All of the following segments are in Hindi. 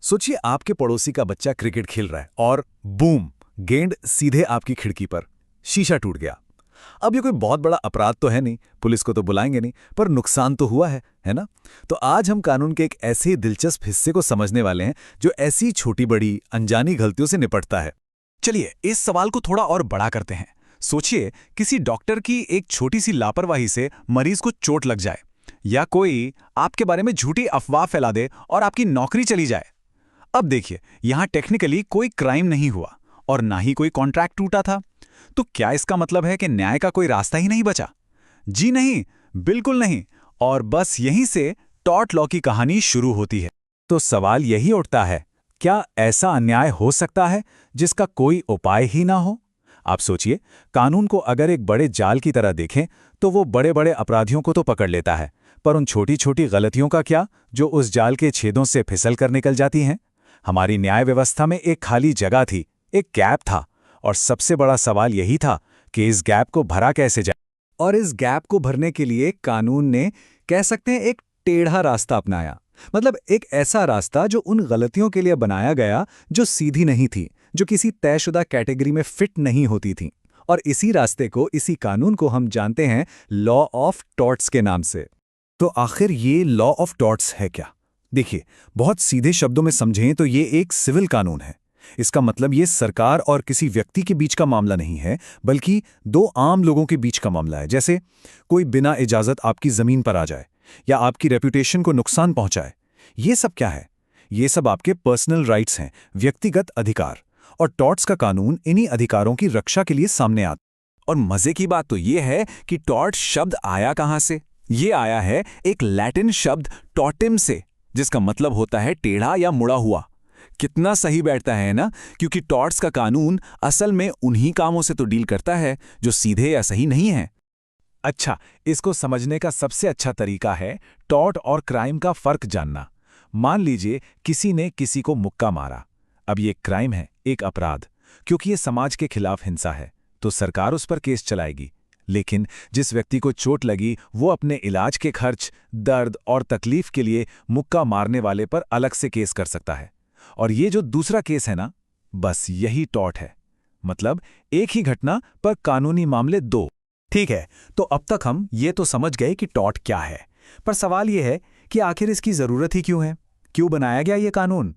सोचिए आपके पड़ोसी का बच्चा क्रिकेट खेल रहा है और बूम, गेंद सीधे आपकी खिड़की पर। शीशा टूट गया। अब ये कोई बहुत बड़ा अपराध तो है नहीं, पुलिस को तो बुलाएंगे नहीं, पर नुकसान तो हुआ है ना? तो आज हम कानून के एक ऐसे दिलचस्प हिस्से को समझने वाले हैं जो ऐसी छोटी बड़ी अनजानी गलतियों से निपटता है। चलिए इस सवाल को थोड़ा और बड़ा करते हैं। सोचिए किसी डॉक्टर की एक छोटी सी लापरवाही से मरीज को चोट लग जाए, या कोई आपके बारे में झूठी अफवाह फैला दे और आपकी नौकरी चली जाए। अब देखिए, यहां टेक्निकली कोई क्राइम नहीं हुआ और ना ही कोई कॉन्ट्रैक्ट टूटा था। तो क्या इसका मतलब है कि न्याय का कोई रास्ता ही नहीं बचा? जी नहीं, बिल्कुल नहीं। और बस यहीं से टॉर्ट लॉ की कहानी शुरू होती है। तो सवाल यही उठता है, क्या ऐसा अन्याय हो सकता है जिसका कोई उपाय ही ना हो? आप सोचिए, कानून को अगर एक बड़े जाल की तरह देखें तो वो बड़े बड़े अपराधियों को तो पकड़ लेता है, पर उन छोटी छोटी गलतियों का क्या जो उस जाल के छेदों से फिसल कर निकल जाती हैं? हमारी न्याय व्यवस्था में एक खाली जगह थी, एक गैप था, और सबसे बड़ा सवाल यही था कि इस गैप को भरा कैसे जाए। और इस गैप को भरने के लिए कानून ने, कह सकते हैं, एक टेढ़ा रास्ता अपनाया। मतलब एक ऐसा रास्ता जो उन गलतियों के लिए बनाया गया जो सीधी नहीं थी, जो किसी तयशुदा कैटेगरी में फिट नहीं होती थी। और इसी रास्ते को, इसी कानून को हम जानते हैं लॉ ऑफ टॉर्ट्स के नाम से। तो आखिर ये लॉ ऑफ टॉर्ट्स है क्या? देखिए, बहुत सीधे शब्दों में समझें तो ये एक सिविल कानून है। इसका मतलब ये सरकार और किसी व्यक्ति के बीच का मामला नहीं है, बल्कि दो आम लोगों के बीच का मामला है। जैसे कोई बिना इजाजत आपकी जमीन पर आ जाए या आपकी रेपुटेशन को नुकसान पहुंचाए। ये सब क्या है? ये सब आपके पर्सनल राइट्स हैं, व्यक्तिगत अधिकार। और टॉर्ट्स का कानून इन्हीं अधिकारों की रक्षा के लिए सामने आता। और मजे की बात तो ये है कि टॉर्ट शब्द आया कहां से? ये आया है एक लैटिन शब्द टॉर्टिम से, जिसका मतलब होता है टेढ़ा या मुड़ा हुआ। कितना सही बैठता है ना, क्योंकि टॉर्ट्स का कानून असल में उन्हीं कामों से तो डील करता है जो सीधे या सही नहीं है। अच्छा, इसको समझने का सबसे अच्छा तरीका है टॉर्ट और क्राइम का फर्क जानना। मान लीजिए किसी ने किसी को मुक्का मारा। अब ये क्राइम है, एक अपराध, क्योंकि ये समाज के खिलाफ हिंसा है, तो सरकार उस पर केस चलाएगी। लेकिन जिस व्यक्ति को चोट लगी वो अपने इलाज के खर्च, दर्द और तकलीफ के लिए मुक्का मारने वाले पर अलग से केस कर सकता है। और ये जो दूसरा केस है ना, बस यही टॉर्ट है। मतलब एक ही घटना पर कानूनी मामले दो। ठीक है, तो अब तक हम ये तो समझ गए कि टॉर्ट क्या है, पर सवाल ये है कि आखिर इसकी जरूरत ही क्यों है? क्यों बनाया गया ये कानून?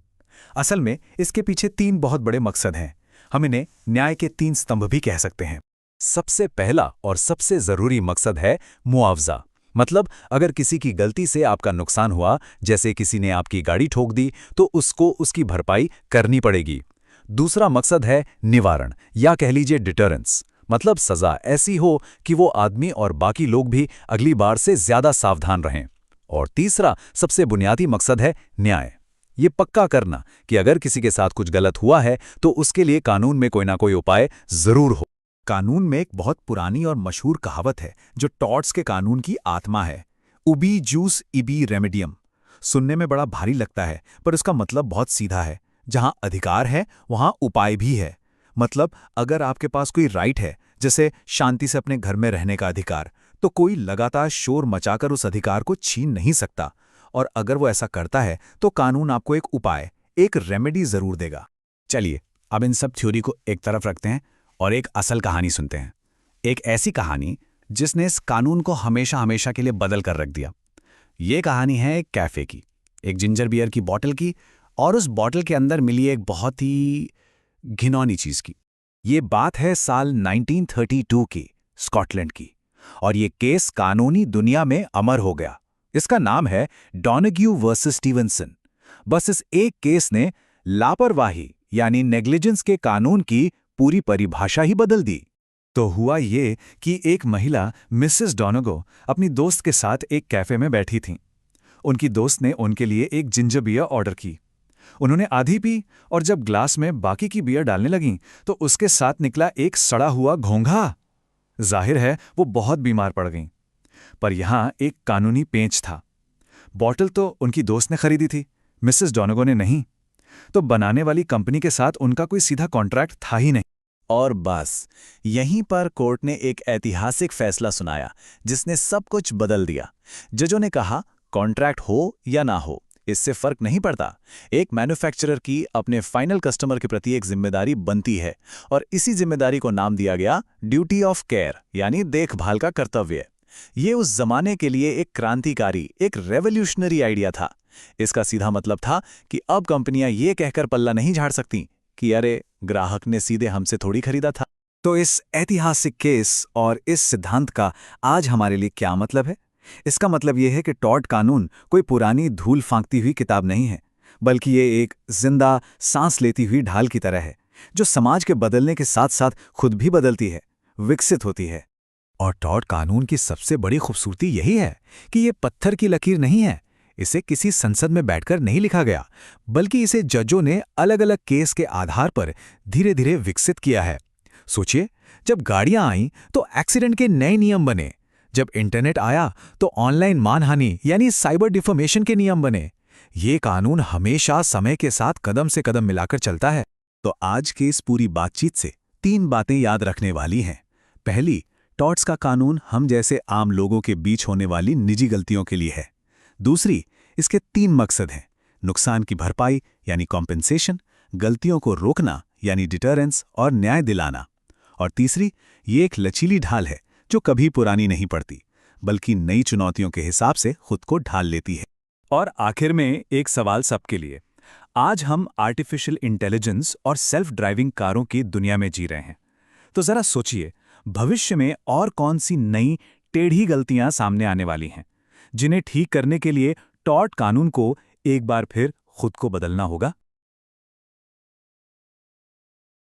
असल में इसके पीछे तीन बहुत बड़े मकसद हैं। हम इन्हें न्याय के तीन स्तंभ भी कह सकते हैं। सबसे पहला और सबसे जरूरी मकसद है मुआवजा। मतलब अगर किसी की गलती से आपका नुकसान हुआ, जैसे किसी ने आपकी गाड़ी ठोक दी, तो उसको उसकी भरपाई करनी पड़ेगी। दूसरा मकसद है निवारण, या कह लीजिए डिटरेंस। मतलब सजा ऐसी हो कि वो आदमी और बाकी लोग भी अगली बार से ज्यादा सावधान रहें। और तीसरा सबसे बुनियादी मकसद है न्याय। ये पक्का करना कि अगर किसी के साथ कुछ गलत हुआ है तो उसके लिए कानून में कोई ना कोई उपाय जरूर हो। कानून में एक बहुत पुरानी और मशहूर कहावत है जो टॉर्ट्स के कानून की आत्मा है, उबी जूस इबी रेमेडियम। सुनने में बड़ा भारी लगता है, पर उसका मतलब बहुत सीधा है। जहां अधिकार है वहां उपाय भी है। मतलब अगर आपके पास कोई राइट है, जैसे शांति से अपने घर में रहने का अधिकार, तो कोई लगातार शोर मचाकर उस अधिकार को छीन नहीं सकता। और अगर वो ऐसा करता है तो कानून आपको एक उपाय, एक रेमेडी जरूर देगा। चलिए अब इन सब थ्योरी को एक तरफ रखते हैं और एक असल कहानी सुनते हैं। एक ऐसी कहानी जिसने इस कानून को हमेशा हमेशा के लिए बदल कर रख दिया। ये कहानी है एक कैफे की, एक जिंजर बियर की बोतल की, और उस बोतल के अंदर मिली एक बहुत ही घिनौनी चीज की। ये बात है साल 1932 की, स्कॉटलैंड की। और ये केस कानूनी दुनिया में अमर हो गया। इसका नाम है डॉनग्यू वर्सेस स्टीवनसन। बस इस एक केस ने लापरवाही यानी नेग्लिजेंस के कानून की पूरी परिभाषा ही बदल दी। तो हुआ ये कि एक महिला, मिसेस डॉनेगो, अपनी दोस्त के साथ एक कैफे में बैठी थीं। उनकी दोस्त ने उनके लिए एक जिंजर बियर ऑर्डर की। उन्होंने आधी पी और जब ग्लास में बाकी की बियर डालने लगीं तो उसके साथ निकला एक सड़ा हुआ घोंघा। जाहिर है वो बहुत बीमार पड़ गईं। पर यहां एक कानूनी पेंच था। बॉटल तो उनकी दोस्त ने खरीदी थी, मिसेस डॉनेगो ने नहीं। तो बनाने वाली कंपनी के साथ उनका कोई सीधा कॉन्ट्रैक्ट था ही नहीं। और बस यहीं पर कोर्ट ने एक ऐतिहासिक फैसला सुनाया जिसने सब कुछ बदल दिया। जजों ने कहा, कॉन्ट्रैक्ट हो या ना हो, इससे फर्क नहीं पड़ता। एक मैन्युफैक्चरर की अपने फाइनल कस्टमर के प्रति एक जिम्मेदारी बनती है, और इसी जिम्मेदारी को नाम दिया गया ड्यूटी ऑफ केयर, यानी देखभाल का कर्तव्य। ये उस जमाने के लिए एक क्रांतिकारी, एक रेवोल्यूशनरी आइडिया था। इसका सीधा मतलब था कि अब कंपनियां ये कहकर पल्ला नहीं झाड़ सकती कि अरे, ग्राहक ने सीधे हमसे थोड़ी खरीदा था। तो इस ऐतिहासिक केस और इस सिद्धांत का आज हमारे लिए क्या मतलब है? इसका मतलब यह है कि टॉड कानून कोई पुरानी धूल फांकती हुई किताब नहीं है, बल्कि ये एक जिंदा, सांस लेती हुई ढाल की तरह है, जो समाज के बदलने के साथ साथ खुद भी बदलती है, विकसित होती है। और टॉड कानून की सबसे बड़ी खूबसूरती यही है कि ये पत्थर की लकीर नहीं है। इसे किसी संसद में बैठकर नहीं लिखा गया, बल्कि इसे जजों ने अलग अलग केस के आधार पर धीरे धीरे विकसित किया है। सोचिए, जब गाड़ियां आईं तो एक्सीडेंट के नए नियम बने, जब इंटरनेट आया तो ऑनलाइन मानहानि यानी साइबर डिफॉर्मेशन के नियम बने। ये कानून हमेशा समय के साथ कदम से कदम मिलाकर चलता है। तो आज के इस पूरी बातचीत से 3 बातें याद रखने वाली हैं। पहली, टॉड्स का कानून हम जैसे आम लोगों के बीच होने वाली निजी गलतियों के लिए है। दूसरी, इसके 3 मकसद हैं: नुकसान की भरपाई यानी कॉम्पेंसेशन, गलतियों को रोकना यानी डिटरेंस और न्याय दिलाना। और तीसरी, ये एक लचीली ढाल है जो कभी पुरानी नहीं पड़ती, बल्कि नई चुनौतियों के हिसाब से खुद को ढाल लेती है। और आखिर में एक सवाल सबके लिए। आज हम आर्टिफिशियल इंटेलिजेंस और सेल्फ ड्राइविंग कारों की दुनिया में जी रहे हैं। तो जरा सोचिए, भविष्य में और कौन सी नई टेढ़ी गलतियां सामने आने वाली हैं, जिन्हें ठीक करने के लिए टॉड कानून को एक बार फिर खुद को बदलना होगा।